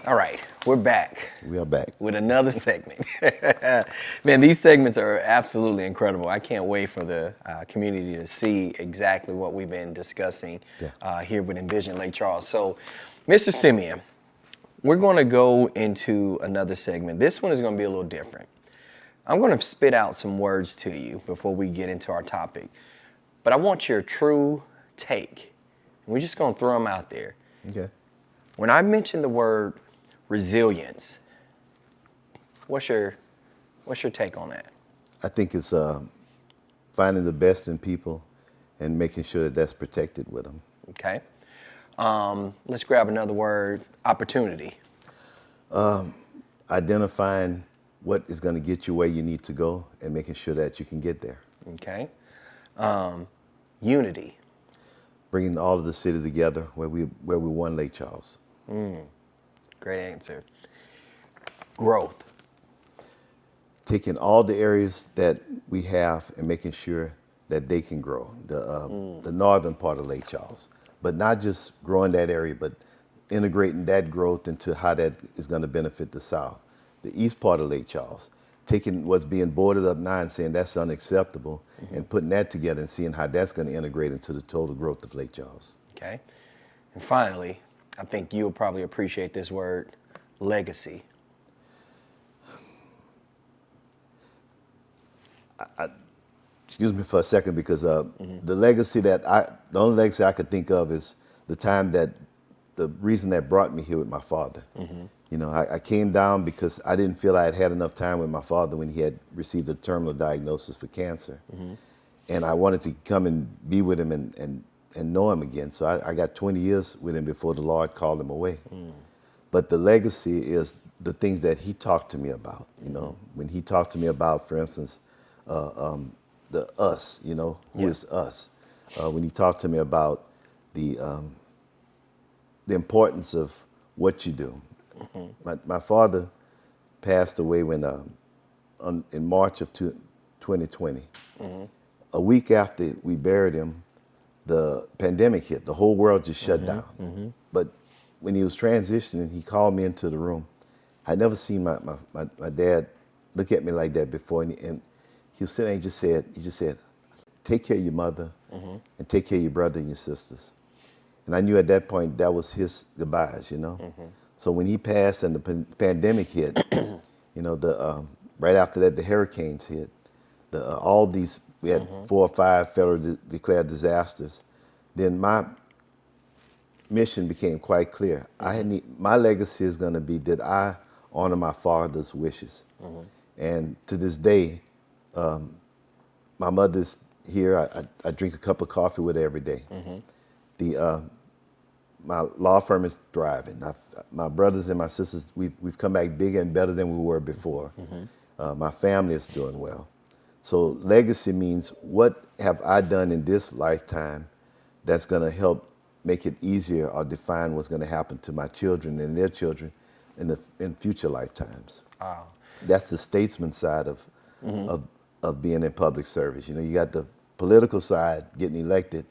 All right, we're back We are back. with another segment. Man, these segments are absolutely incredible. I can't wait for the community to see exactly what we've been discussing Yeah. here with Envision Lake Charles. So, Mr. Simien, we're going to go into another segment. This one is going to be a little different. I'm going to spit out some words to you before we get into our topic, but I want your true take. We're just going to throw them out there. Okay. When I mention the word resilience, what's your take on that? I think it's finding the best in people and making sure that that's protected with them. Okay. Let's grab another word, opportunity. Identifying what is going to get you where you need to go and making sure that you can get there. Okay. Unity. Bringing all of the city together where we won Lake Charles. Great answer. Growth. Taking all the areas that we have and making sure that they can grow. The northern part of Lake Charles. But not just growing that area, but integrating that growth into how that is going to benefit the south. The east part of Lake Charles. Taking what's being boarded up now and saying that's unacceptable and putting that together and seeing how that's going to integrate into the total growth of Lake Charles. Okay. And finally, I think you'll probably appreciate this word, legacy. Excuse me for a second, because the only legacy I could think of is the reason that brought me here with my father. You know, I came down because I didn't feel I had had enough time with my father when he had received a terminal diagnosis for cancer. And I wanted to come and be with him and know him again. So I got 20 years with him before the Lord called him away. But the legacy is the things that he talked to me about. You know, when he talked to me about, for instance, the us, you know, who is us. When he talked to me about the importance of what you do. My father passed away when in March of 2020. A week after we buried him, the pandemic hit. The whole world just shut down. But when he was transitioning, he called me into the room. I'd never seen my dad look at me like that before, and he was sitting there and he just said, take care of your mother and take care of your brother and your sisters. And I knew at that point that was his goodbyes, you know. So when he passed and the pandemic hit, you know, right after that the hurricanes hit, we had 4 or 5 federal declared disasters. Then my mission became quite clear. My legacy is going to be, did I honor my father's wishes? And to this day, my mother's here. I drink a cup of coffee with her every day. My law firm is thriving. My brothers and my sisters, we've come back bigger and better than we were before. My family is doing well. So legacy means, what have I done in this lifetime that's going to help make it easier or define what's going to happen to my children and their children in future lifetimes. Wow. That's the statesman side of being in public service. You know, you got the political side, getting elected,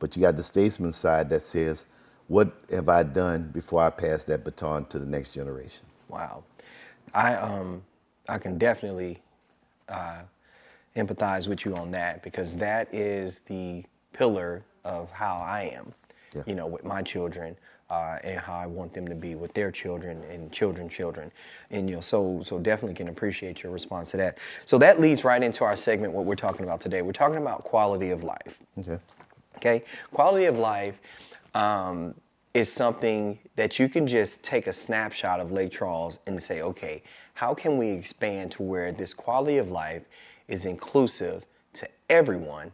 but you got the statesman side that says, what have I done before I pass that baton to the next generation? Wow. I can definitely empathize with you on that, because that is the pillar of how I am, you know, with my children, and how I want them to be with their children and children's children. And, you know, so definitely can appreciate your response to that. So that leads right into our segment, what we're talking about today. We're talking about quality of life. Okay. Quality of life is something that you can just take a snapshot of Lake Charles and say, okay, how can we expand to where this quality of life is inclusive to everyone?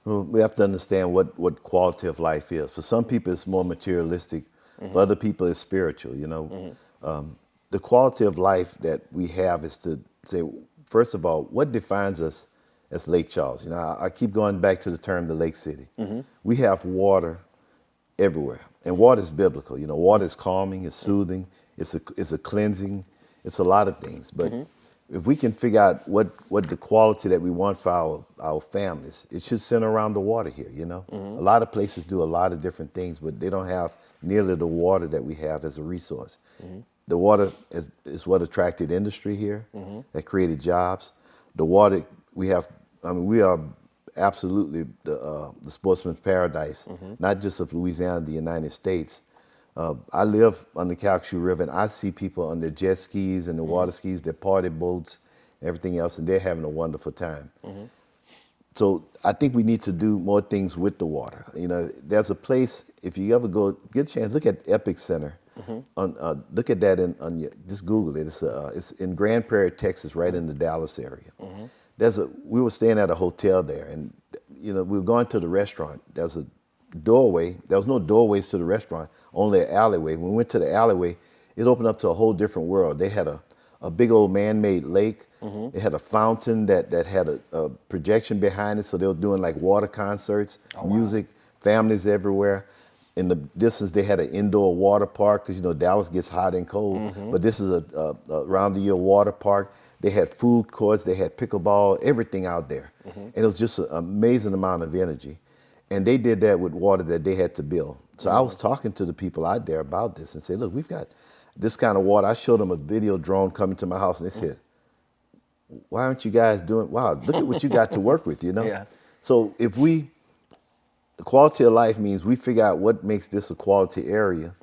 Well, we have to understand what quality of life is. For some people, it's more materialistic. For other people, it's spiritual, you know. The quality of life that we have is to say, first of all, what defines us as Lake Charles? You know, I keep going back to the term the Lake City. We have water everywhere, and water is biblical. You know, water is calming, it's soothing, it's a cleansing, it's a lot of things. But if we can figure out what the quality that we want for our families, it should center around the water here, you know? A lot of places do a lot of different things, but they don't have nearly the water that we have as a resource. the water is what attracted industry here, that created jobs. The water we have, I mean, we are absolutely the sportsman's paradise, not just of Louisiana, the United States. I live on the Calcasieu River, and I see people on their jet skis and the water skis, their party boats, everything else, and they're having a wonderful time. So I think we need to do more things with the water. You know, there's a place, if you ever go, get a chance, look at Epic Center. Look at that just Google it. It's in Grand Prairie, Texas, right in the Dallas area. We were staying at a hotel there, and you know, we were going to the restaurant. There's a doorway. There was no doorways to the restaurant, only an alleyway. When we went to the alleyway, it opened up to a whole different world. They had a big old man-made lake. It had a fountain that had a projection behind it, so they were doing like water concerts, music, families everywhere. In the distance, they had an indoor water park because, you know, Dallas gets hot and cold. But this is a round-the-year water park. They had food courts. They had pickleball, everything out there. And it was just an amazing amount of energy. And they did that with water that they had to build. So I was talking to the people out there about this and said, look, we've got this kind of water. I showed them a video drone coming to my house, and they said, why aren't you guys doing, wow, look at what you got to work with, you know? Yeah. So if the quality of life means we figure out what makes this a quality area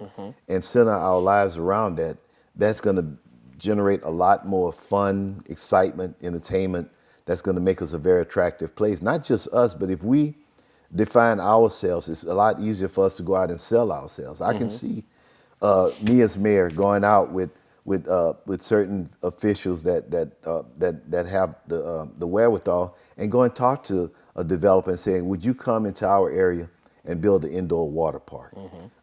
and center our lives around that, that's going to generate a lot more fun, excitement, entertainment. That's going to make us a very attractive place. Not just us, but if we define ourselves, it's a lot easier for us to go out and sell ourselves. I can see me as mayor going out with certain officials that have the wherewithal and go and talk to a developer and saying, would you come into our area and build an indoor water park?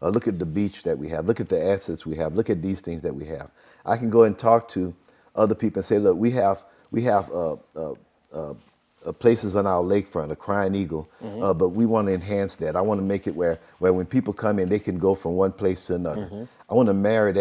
Look at the beach that we have. Look at the assets we have. Look at these things that we have. I can go and talk to other people and say, look, we have places on our lakefront, a crying eagle, but we want to enhance that. I want to make it where when people come in, they can go from one place to another. I want to marry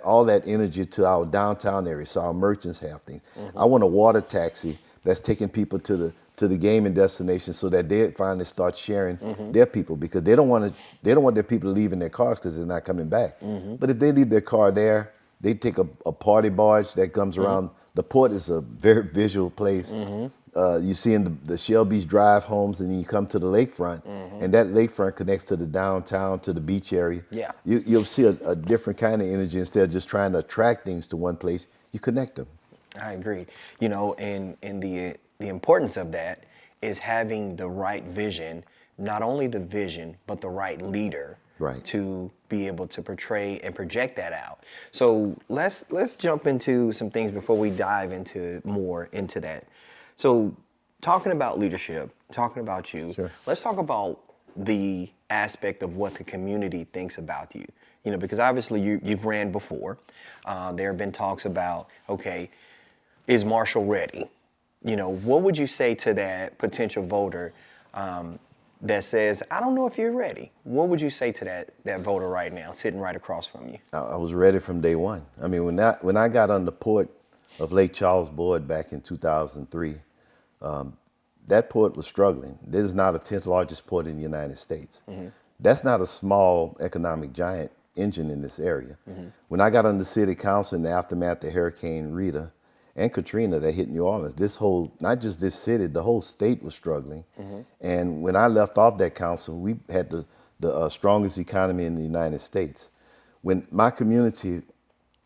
all that energy to our downtown area, so our merchants have things. I want a water taxi that's taking people to the gaming destination, so that they finally start sharing their people, because they don't want their people to leave in their cars because they're not coming back. But if they leave their car there, they take a party barge that comes around. The port is a very visual place. You see in the Shelby's drive homes, and then you come to the lakefront, and that lakefront connects to the downtown, to the beach area. Yeah. You'll see a different kind of energy. Instead of just trying to attract things to one place, you connect them. I agree. You know, and the importance of that is having the right vision, not only the vision, but the right leader to be able to portray and project that out. So let's jump into some things before we dive more into that. So talking about leadership, talking about you, let's talk about the aspect of what the community thinks about you. You know, because obviously you've ran before. There have been talks about, okay, is Marshall ready? You know, what would you say to that potential voter that says, I don't know if you're ready? What would you say to that voter right now, sitting right across from you? I was ready from day one. I mean, when I got on the port of Lake Charles board back in 2003, that port was struggling. This is now the 10th largest port in the United States. That's not a small economic giant engine in this area. When I got on the city council in the aftermath of Hurricane Rita and Katrina that hit New Orleans, not just this city, the whole state was struggling. And when I left off that council, we had the strongest economy in the United States. When my community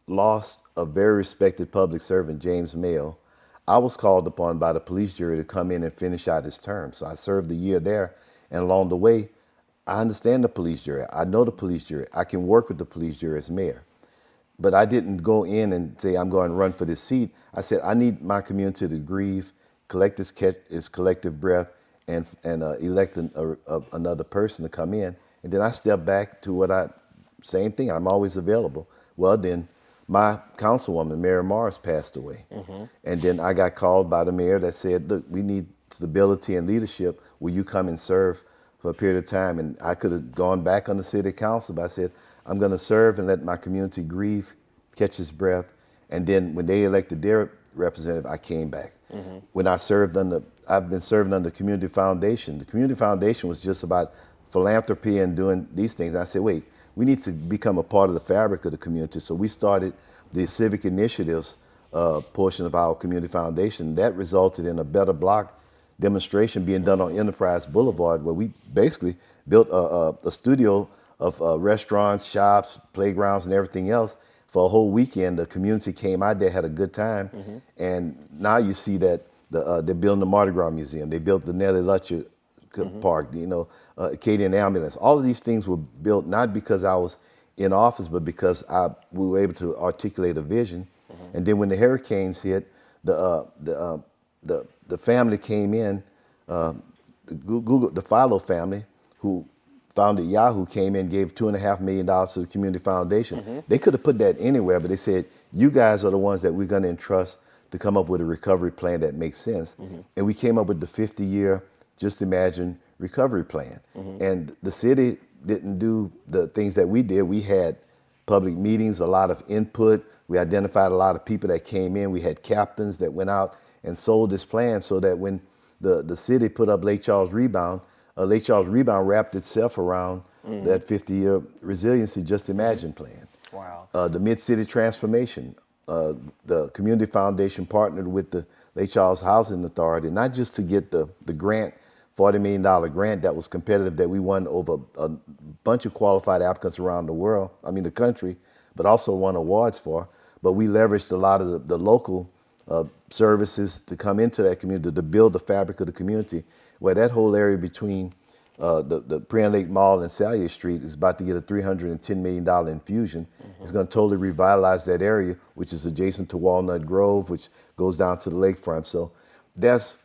lost a very respected public servant, James Mayo, I was called upon by the police jury to come in and finish out his term. So I served a year there, and along the way, I understand the police jury. I know the police jury. I can work with the police jury as mayor. But I didn't go in and say, I'm going to run for this seat. I said, I need my community to grieve, collect its collective breath, and elect another person to come in. And then I step back to same thing, I'm always available. Well, then my councilwoman, Mary Morris, passed away. And then I got called by the mayor that said, look, we need stability and leadership. Will you come and serve for a period of time? And I could have gone back on the city council, but I said, I'm going to serve and let my community grieve, catch its breath. And then when they elected their representative, I came back. When I've been serving under the Community Foundation. The Community Foundation was just about philanthropy and doing these things. I said, wait, we need to become a part of the fabric of the community. So we started the civic initiatives portion of our community foundation. That resulted in a Better Block demonstration being done on Enterprise Boulevard, where we basically built a studio of restaurants, shops, playgrounds, and everything else. For a whole weekend, the community came out there, had a good time, and now you see that they're building the Mardi Gras Museum. They built the Nellie Lutcher Park, Acadian Ambulance. All of these things were built not because I was in office, but because we were able to articulate a vision. And then when the hurricanes hit, the family came in, the Philo family, who founded Yahoo, came in, gave $2.5 million to the community foundation. They could have put that anywhere, but they said, you guys are the ones that we're going to entrust to come up with a recovery plan that makes sense. And we came up with the 50-year Just Imagine recovery plan. And the city didn't do the things that we did. We had public meetings, a lot of input. We identified a lot of people that came in. We had captains that went out and sold this plan, so that when the city put up Lake Charles Rebound wrapped itself around that 50-year resiliency Just Imagine plan. Wow. The Mid-City Transformation, the Community Foundation partnered with the Lake Charles Housing Authority, not just to get the grant, $40 million grant that was competitive, that we won over a bunch of qualified applicants around the country, but also won awards for. But we leveraged a lot of the local services to come into that community, to build the fabric of the community, where that whole area between the Prairie Lake Mall and Salyer Street is about to get a $310 million infusion. It's going to totally revitalize that area, which is adjacent to Walnut Grove, which goes down to the lakefront. So that's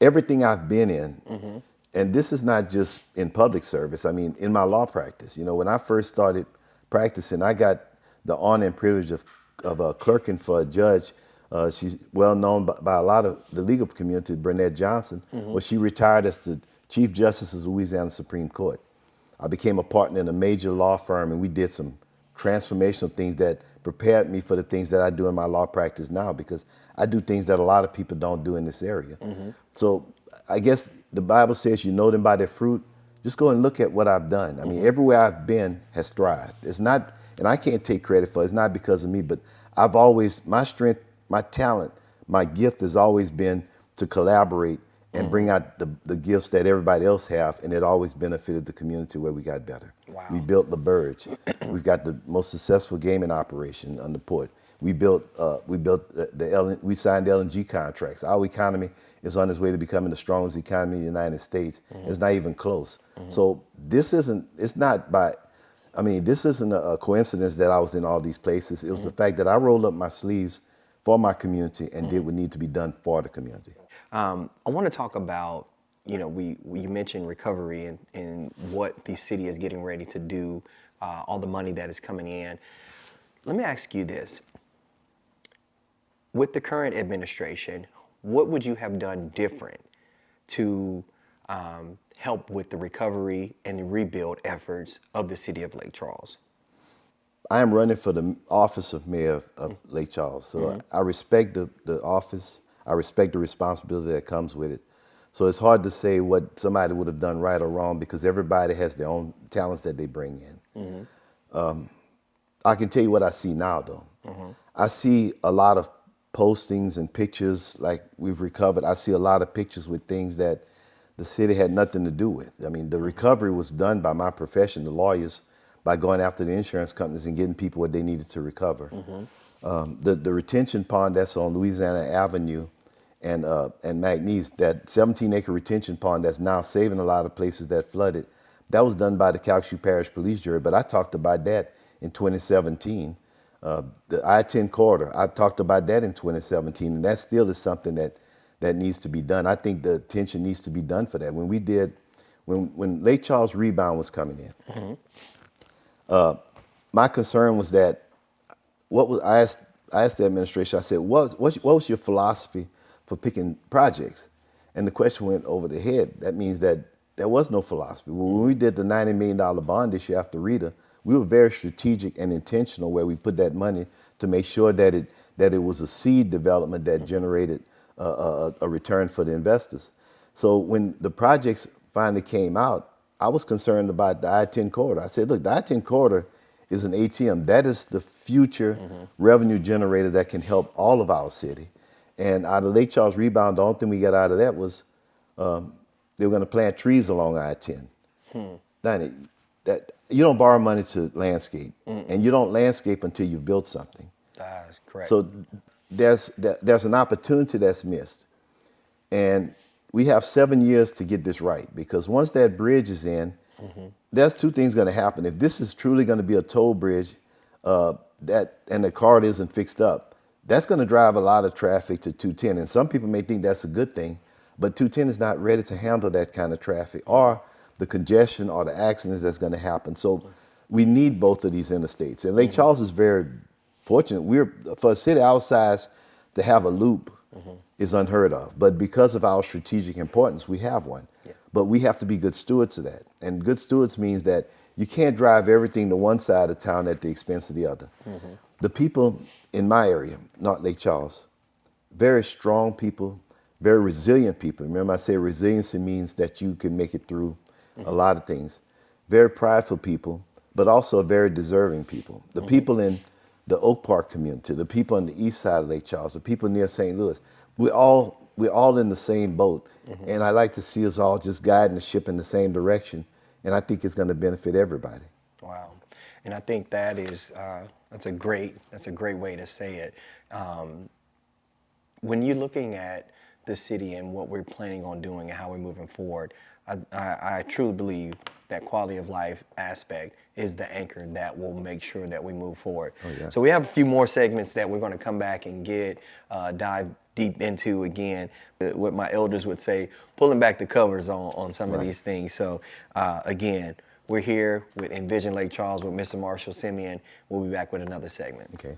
everything I've been in. And this is not just in public service. I mean, in my law practice. When I first started practicing, I got the honor and privilege of clerking for a judge. She's well known by a lot of the legal community, Burnett Johnson. Well, she retired as the Chief Justice of the Louisiana Supreme Court. I became a partner in a major law firm, and we did some transformational things that prepared me for the things that I do in my law practice now, because I do things that a lot of people don't do in this area. So I guess the Bible says you know them by their fruit. Just go and look at what I've done. I mean, everywhere I've been has thrived. It's not, and I can't take credit for it, it's not because of me, but I've always, my strength, my talent, my gift has always been to collaborate and bring out the gifts that everybody else have, and it always benefited the community where we got better. Wow. We built LaBurge. We've got the most successful gaming operation on the port. We signed LNG contracts. Our economy is on its way to becoming the strongest economy in the United States. It's not even close. So this isn't a coincidence that I was in all these places. It was the fact that I rolled up my sleeves for my community and did what needed to be done for the community. I want to talk about, you mentioned recovery and what the city is getting ready to do, all the money that is coming in. Let me ask you this. With the current administration, what would you have done different to help with the recovery and the rebuild efforts of the city of Lake Charles? I am running for the office of mayor of Lake Charles. So I respect the office. I respect the responsibility that comes with it. So it's hard to say what somebody would have done right or wrong, because everybody has their own talents that they bring in. I can tell you what I see now, though. I see a lot of postings and pictures like we've recovered. I see a lot of pictures with things that the city had nothing to do with. I mean, the recovery was done by my profession, the lawyers, by going after the insurance companies and getting people what they needed to recover. The retention pond that's on Louisiana Avenue and McNeese, that 17-acre retention pond that's now saving a lot of places that flooded, that was done by the Calcasieu Parish Police Jury, but I talked about that in 2017. The I-10 corridor, I talked about that in 2017, and that still is something that needs to be done. I think the attention needs to be done for that. When Lake Charles Rebound was coming in, my concern was that I asked the administration, I said, what was your philosophy for picking projects? And the question went over the head. That means that there was no philosophy. When we did the $90 million bond issue after Rita, we were very strategic and intentional where we put that money to make sure that it was a seed development that generated a return for the investors. So when the projects finally came out, I was concerned about the I-10 corridor. I said, look, the I-10 corridor is an ATM. That is the future revenue generator that can help all of our city. And out of Lake Charles rebound, the only thing we got out of that was they were going to plant trees along I-10. Danny, that you don't borrow money to landscape, and you don't landscape until you've built something. That's correct. So there's an opportunity that's missed, and we have 7 years to get this right, because once that bridge is in, there's two things going to happen. If this is truly going to be a toll bridge, and the corridor isn't fixed up, that's going to drive a lot of traffic to 210. And some people may think that's a good thing, but 210 is not ready to handle that kind of traffic or the congestion or the accidents that's going to happen. So we need both of these interstates. And Lake Charles is very fortunate. For a city our size to have a loop is unheard of. But because of our strategic importance, we have one. Yeah. But we have to be good stewards of that. And good stewards means that you can't drive everything to one side of town at the expense of the other. The people in my area, not Lake Charles, very strong people, very resilient people. Remember I say resiliency means that you can make it through a lot of things. Very prideful people, but also very deserving people. The people in the Oak Park community, the people on the east side of Lake Charles, the people near St. Louis, we're all in the same boat. And I like to see us all just guiding the ship in the same direction. And I think it's going to benefit everybody. Wow. And I think that is, that's a great way to say it. When you're looking at the city and what we're planning on doing and how we're moving forward, I truly believe that quality of life aspect is the anchor that will make sure that we move forward. Oh, yeah. So we have a few more segments that we're going to come back and dive deep into again. What my elders would say, pulling back the covers on some of these things. So again, we're here with Envision Lake Charles with Mr. Marshall Simien. We'll be back with another segment. Okay.